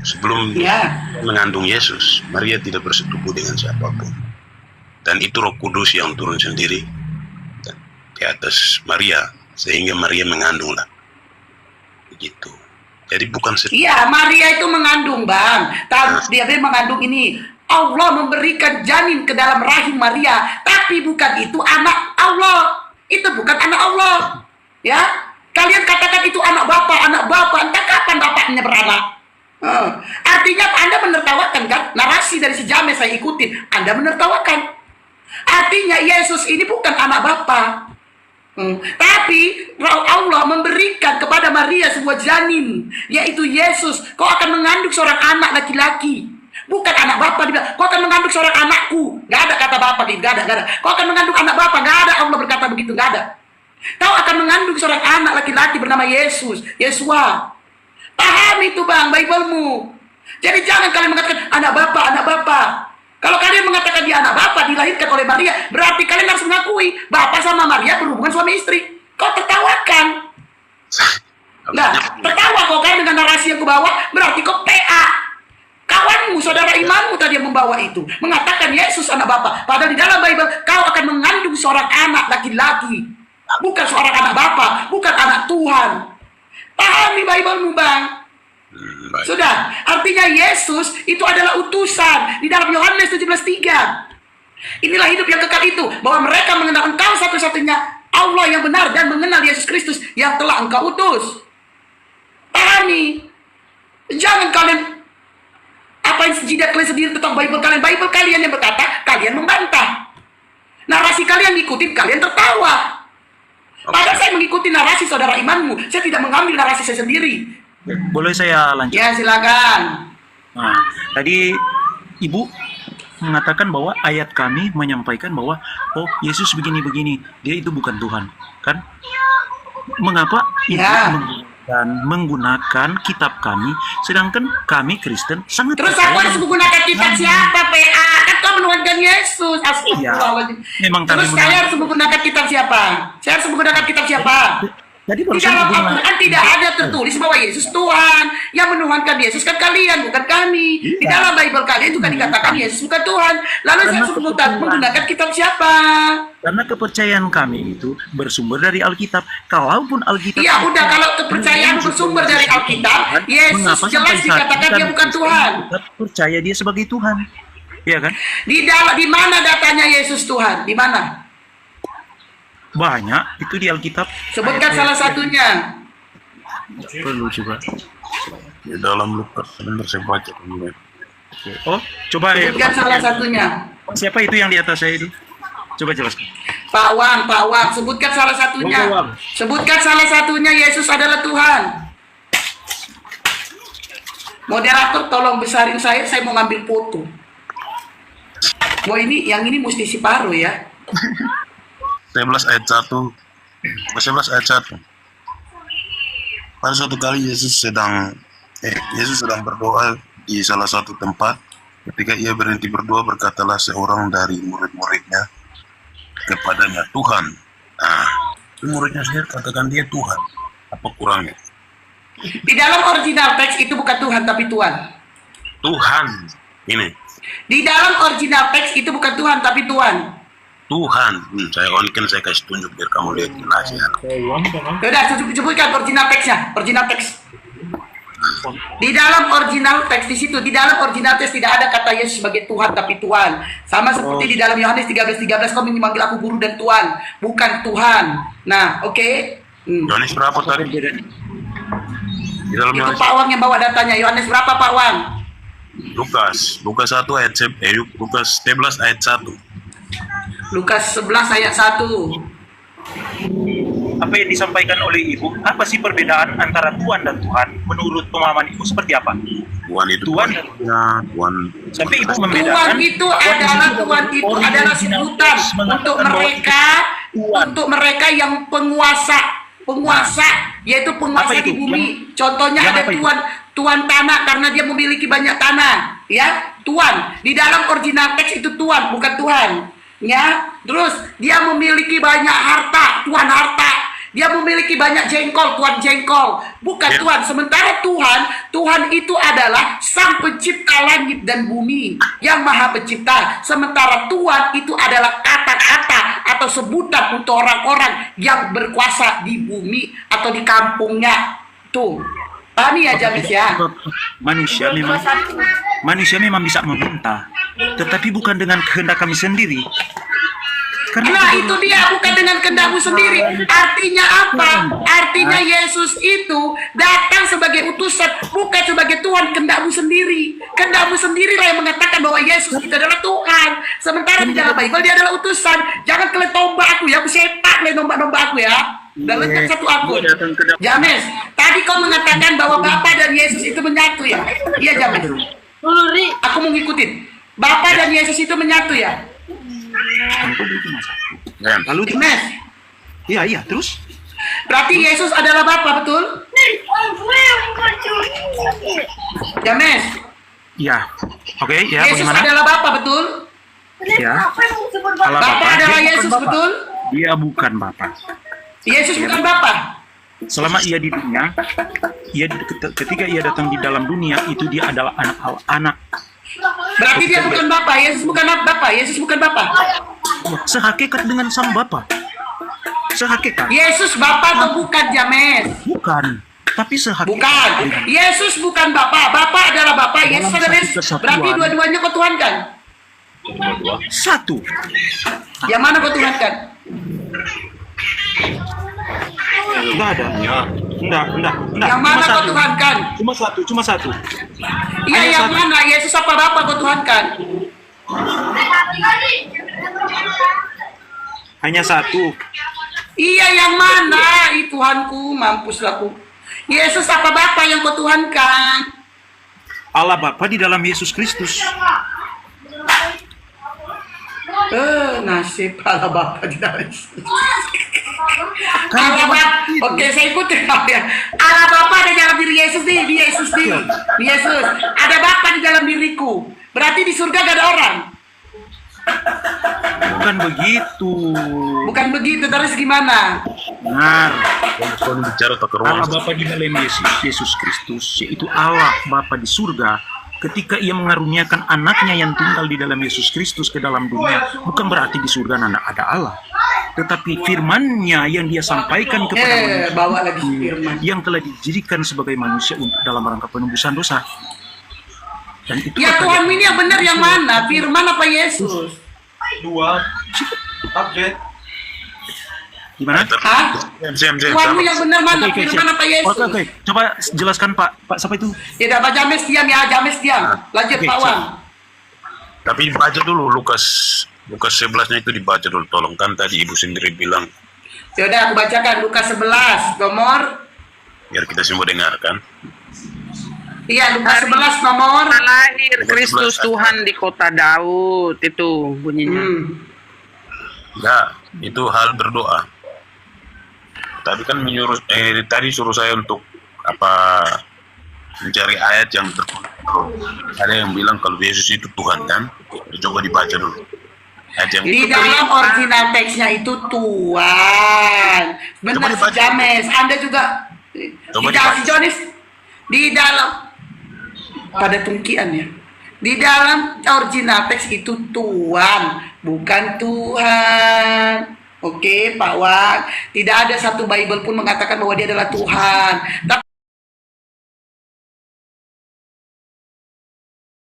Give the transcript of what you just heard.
Sebelum mengandung Yesus, Maria tidak bersetubuh dengan siapapun. Dan itu Roh Kudus yang turun sendiri di atas Maria, sehingga Maria mengandunglah. Begitu. Jadi bukan Iya, Maria itu mengandung, Bang. Dia mengandung ini. Allah memberikan janin ke dalam rahim Maria, tapi bukan itu anak Allah. Itu bukan anak Allah. Ya, kalian katakan itu anak Bapak, entah kapan bapaknya beranak. Artinya Anda menertawakan kan? Narasi dari si James saya ikutin, Anda menertawakan. Artinya Yesus ini bukan anak Bapa. Tapi Allah memberikan kepada Maria sebuah janin, yaitu Yesus. Kau akan mengandung seorang anak laki-laki. Bukan anak Bapa, dibilang, kau akan mengandung seorang anakku. Gak ada kata Bapa, gak ada. Kau akan mengandung anak Bapa, gak ada. Allah berkata begitu, gak ada. Kau akan mengandung seorang anak laki-laki bernama Yesus, Yesua. Pahami itu, Bang, Bible-mu. Jadi jangan kalian mengatakan anak Bapa. Kalau kalian mengatakan dia anak Bapa dilahirkan oleh Maria, berarti kalian harus mengakui Bapa sama Maria berhubungan suami istri. Kau tertawakan. Nah, tertawa kau kan dengan narasi yang kau bawa, berarti kau PA. Kawanmu, saudara imanmu tadi yang membawa itu mengatakan Yesus anak Bapa. Padahal di dalam Bible kau akan mengandung seorang anak laki-laki, bukan seorang anak Bapa, bukan anak Tuhan. Pahami Bible-mu, Bang. Sudah, artinya Yesus itu adalah utusan di dalam Yohanes 17:3. Inilah hidup yang kekal itu, bahwa mereka mengenal Engkau satu-satunya Allah yang benar dan mengenal Yesus Kristus yang telah Engkau utus. Pahami. Jangan kalian apain sejidat kalian sendiri tentang Bible kalian. Bible kalian yang berkata, kalian membantah. Narasi kalian ngikutin, kalian tertawa. Padahal saya mengikuti narasi saudara imanmu. Saya tidak mengambil narasi saya sendiri. Boleh saya lanjut? Ya, silakan. Nah, tadi Ibu mengatakan bahwa ayat kami menyampaikan bahwa Yesus begini-begini, dia itu bukan Tuhan, kan? Mengapa Ibu menggunakan kitab kami, sedangkan kami Kristen sangat terus aku harus menggunakan kitab siapa, PA? Kan kau menuhankan Yesus. Memang terus saya harus menggunakan kitab siapa? Saya harus menggunakan kitab siapa? Di dalam Al-Quran tidak ada tertulis bahwa Yesus Tuhan. Yang menuhankan Yesus kan kalian, bukan kami. Di dalam Bible kalian juga dikatakan Yesus bukan Tuhan. Lalu saya harus menggunakan kitab siapa? Karena kepercayaan kami itu bersumber dari Alkitab. Kalaupun Alkitab... Ya udah, kalau kepercayaan bersumber dari Alkitab, Yesus jelas dikatakan dia bukan Tuhan. Percaya dia sebagai Tuhan, ya kan? Di mana datanya Yesus Tuhan? Di mana? Banyak itu di Alkitab. Sebutkan salah satunya. Perlu coba. Di dalam Lukas, benar saya baca. Oh, coba. Sebutkan salah satunya. Siapa itu yang di atas saya itu? Coba jelaskan. Pak Wang, sebutkan salah satunya. Sebutkan salah satunya, Yesus adalah Tuhan. Moderator, tolong besarin saya mau ngambil foto. Wah, yang ini mesti si Paro ya. 11 ayat 1. Pada suatu kali Yesus sedang berdoa di salah satu tempat. Ketika ia berhenti berdoa, berkatalah seorang dari murid-muridnya kepadanya, Tuhan. Nah, muridnya sendiri katakan dia Tuhan. Apa kurangnya? Di dalam original teks itu bukan Tuhan tapi Tuhan. Tuhan. Ini. Di dalam original teks itu bukan Tuhan tapi Tuhan. Tuhan. Saya kasih tunjuk biar kamu lihat jelasnya. Sudah, sebutkan original teksnya. Original teks. Di dalam original teks di tidak ada kata Yesus sebagai Tuhan tapi Tuhan. Sama seperti di dalam Yohanes 13:13 kau memanggil aku guru dan Tuhan, bukan Tuhan. Nah, oke. Yohanes berapa tadi? Itu Pak Wang yang bawa datanya. Yohanes berapa, Pak Wang? Lukas 1 ayat Lukas 11 ayat 1. Lukas 11 ayat 1. Apa yang disampaikan oleh Ibu? Apa sih perbedaan antara Tuhan dan Tuhan? Menurut pemahaman Ibu seperti apa? Tuhan itu Tuhan. Sampai Ibu membedakan. Tuhan itu adalah sebutan untuk mereka yang penguasa, yaitu penguasa di bumi. Contohnya ada Tuan tanah karena dia memiliki banyak tanah, ya. Tuan di dalam original teks itu Tuan, bukan Tuhan. Ya, terus dia memiliki banyak harta, Tuhan harta. Dia memiliki banyak jengkol, Tuhan jengkol. Bukan Ya. Tuhan. Sementara Tuhan itu adalah Sang Pencipta langit dan bumi, yang Maha Pencipta. Sementara Tuhan itu adalah kata-kata atau sebutan untuk orang-orang yang berkuasa di bumi atau di kampungnya. Tuh. Pahami ya, James ya? Manusia memang bisa meminta, tetapi bukan dengan kehendak kami sendiri. Nah, itu dia, bukan dengan kehendakmu sendiri. Artinya apa? Artinya Yesus itu datang sebagai utusan, bukan sebagai Tuhan. Kehendakmu sendiri. Kehendakmu sendirilah yang mengatakan bahwa Yesus itu adalah Tuhan. Sementara di dalam Bible dia adalah utusan. Jangan kalian tombak aku ya, aku sepak kalian nombak-nombak aku ya. Dan letak satu akun. James, tadi kau mengatakan bahwa Bapa dan Yesus itu menyatu ya? Iya, James. Aku mau ngikutin. Bapa dan Yesus itu menyatu ya? Kan? Lalu James, iya, terus? berarti Yesus adalah Bapa, betul? James, Ya, oke, ya, Yesus bagaimana? adalah Bapa, betul? Ya, Allah Bapa Bapa, adalah dia bukan Yesus, Bapa. betul? Dia bukan Bapa. Yesus bukan Bapa. Selama ia di dunia, ketika ia datang di dalam dunia, itu dia adalah anak. Berarti dia bukan Bapa. Yesus bukan Bapa. Yesus bukan Bapa. Sehakikat dengan sang Bapa. Sehakikat. Yesus Bapa atau bukan, James? Bukan. Tapi sehakikat. Bukan. Yesus bukan Bapa. Bapa adalah Bapa. Yesus Dalam adalah satu Yesus. kesatuan. Berarti dua-duanya kau tuhankan. Satu. Yang mana kau tuhankan? Enggak ada. Enggak. Yang mana kau tuhankan? Cuma satu. Iya, Hanya yang satu. mana? Yesus apa Bapa kau tuhankan? Hanya satu. Iya, yang mana? Ih, Tuhanku, mampuslah aku. Yesus apa Bapa yang kau tuhankan? Allah Bapa di dalam Yesus Kristus. Nasib Allah Bapa di dalam Yesus. Kan Allah Bapa, oke saya ikutin ya. Allah Bapa ada dalam diri Yesus nih, di Yesus nih, di Yesus. Ada Bapa di dalam diriku. Berarti di surga gak ada orang. Bukan begitu. Bukan begitu, terus gimana? Benar. Kau bicara tak ke Allah ruang. Bapa di dalam Yesus Kristus, yaitu Allah Bapa di surga, ketika ia mengaruniakan anaknya yang tinggal di dalam Yesus Kristus ke dalam dunia, bukan berarti di surga nana ada Allah, tetapi firman-Nya yang dia sampaikan kepada manusia, Bawa lagi firman. yang telah dijadikan sebagai manusia untuk dalam rangka penembusan dosa. Dan itu Ya apa Tuhan yang- ini yang benar yang mana? Firman apa Yesus? Dua update. Gimana? Hah? Tuhanmu yang benar mana? Oke, Firman siap. apa Yesus? Oke. Coba jelaskan Pak siapa itu? Ya Pak James diam ya, James diam. Lanjut Oke, Pak Wang. Tapi baca dulu Lukas 11-nya itu dibaca dulu, tolong. Kan tadi ibu sendiri bilang Ya udah aku bacakan Lukas 11 nomor. biar kita semua dengarkan. Iya, Lukas 11 nomor. Lahir Kristus 11. Tuhan di kota Daud, itu bunyinya. Enggak, itu hal berdoa. Tadi kan tadi suruh saya untuk mencari ayat yang tertulis. Ada yang bilang kalau Yesus itu Tuhan kan? Coba dibaca dulu. Ayat yang Di dalam original teksnya itu Tuhan. Coba Benar si dibaca. James. Anda juga Coba di dalam dibaca. Jonis di dalam pada tungkian ya. Di dalam original teks itu Tuhan, bukan Tuhan. Oke, Pak Wang. Tidak ada satu Bible pun mengatakan bahwa dia adalah Tuhan. Tapi